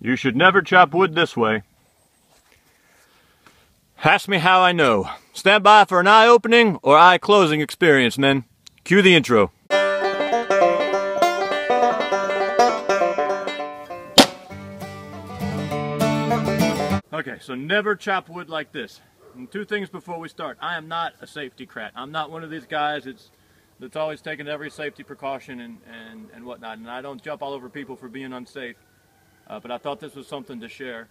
You should never chop wood this way. Ask me how I know. Stand by for an eye-opening or eye-closing experience, men. Cue the intro. Okay, so never chop wood like this. And two things before we start. I am not a safety crat. I'm not one of these guys that's always taking every safety precaution and whatnot. And I don't jump all over people for being unsafe. But I thought this was something to share,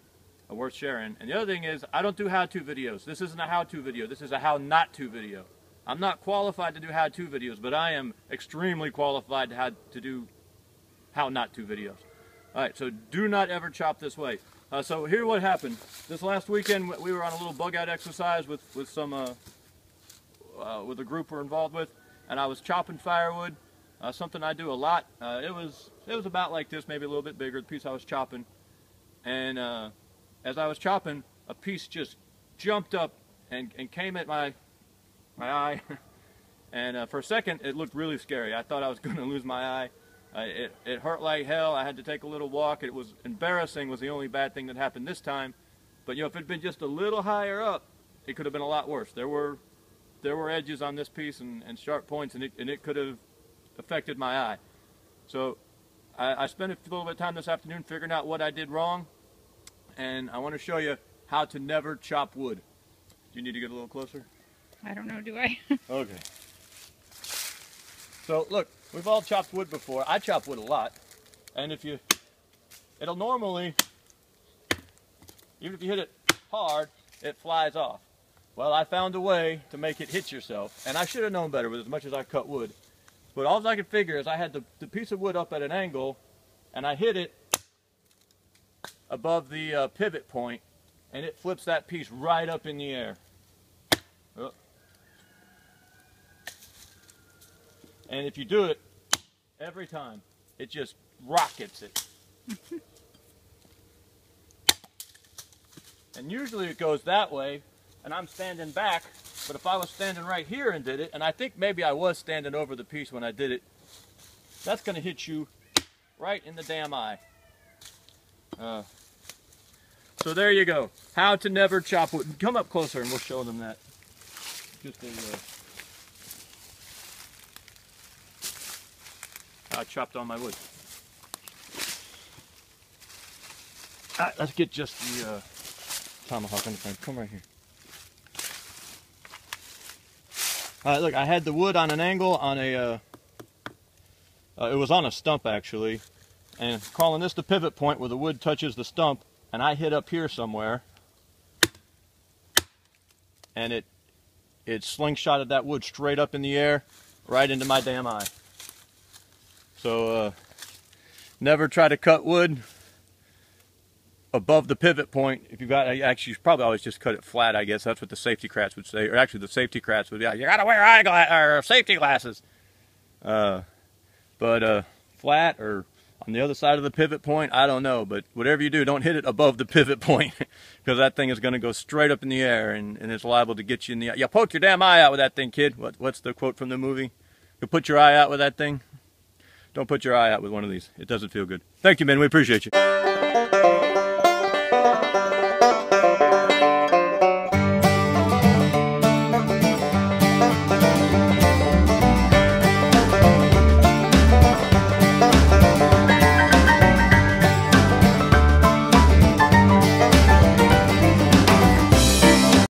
worth sharing. And the other thing is, I don't do how-to videos. This isn't a how-to video. This is a how-not-to video. I'm not qualified to do how-to videos, but I am extremely qualified to do how-not-to videos. All right, so do not ever chop this way. So here's what happened. This last weekend, we were on a little bug-out exercise with a group we're involved with, and I was chopping firewood. Something I do a lot. It was about like this, maybe a little bit bigger, the piece I was chopping. And as I was chopping, a piece just jumped up and came at my eye. And for a second, it looked really scary. I thought I was going to lose my eye. It hurt like hell. I had to take a little walk. It was embarrassing, was the only bad thing that happened this time. But you know, if it had been just a little higher up, it could have been a lot worse. There were edges on this piece and sharp points, and it could have affected my eye. So I spent a little bit of time this afternoon figuring out what I did wrong, and I want to show you how to never chop wood. Do you need to get a little closer? I don't know, do I? Okay. So look, we've all chopped wood before. I chop wood a lot, and it'll normally, even if you hit it hard, it flies off. Well, I found a way to make it hit yourself, and I should have known better with as much as I cut wood. But all I could figure is I had the piece of wood up at an angle, and I hit it above the pivot point, and it flips that piece right up in the air. Oh. And if you do it every time, it just rockets it. And usually it goes that way, and I'm standing back. But if I was standing right here and did it, and I think maybe I was standing over the piece when I did it, that's going to hit you right in the damn eye. So there you go. How to never chop wood. Come up closer and we'll show them that. Just I chopped on my wood. All right, let's get just the tomahawk in the frame. Come right here. Look, I had the wood on an angle on it was on a stump actually, and calling this the pivot point where the wood touches the stump, and I hit up here somewhere, and it slingshotted that wood straight up in the air, right into my damn eye. So never try to cut wood above the pivot point. If you've got, actually, you should probably always just cut it flat, I guess. That's what the safety crats would say. Or actually, the safety crats would, yeah, you gotta wear or safety glasses. But flat or on the other side of the pivot point, I don't know. But whatever you do, don't hit it above the pivot point, because that thing is going to go straight up in the air, and it's liable to get you in the eye. You poke your damn eye out with that thing, kid. What's the quote from the movie? You put your eye out with that thing? Don't put your eye out with one of these. It doesn't feel good. Thank you, men. We appreciate you.